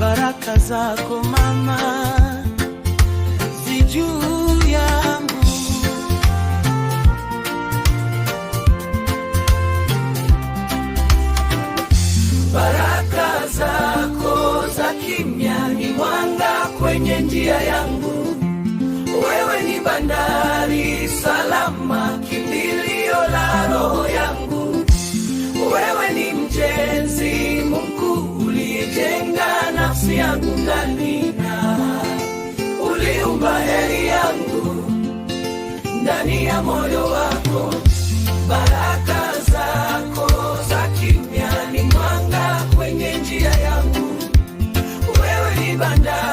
Baraka zako mama zi juu yangu, baraka zako za kimya ni mwanga kwenye njia yangu. Wewe ni bandari salama, kimbilio la roho yangu. Wewe ni mjenzi mkuu, ulijenga nafsi yangu ndani, na uliumba heri yangu ndani ya moyo wako. Baraka zako za kimya ni mwanga kwenye njia yangu. Wewe ni bandari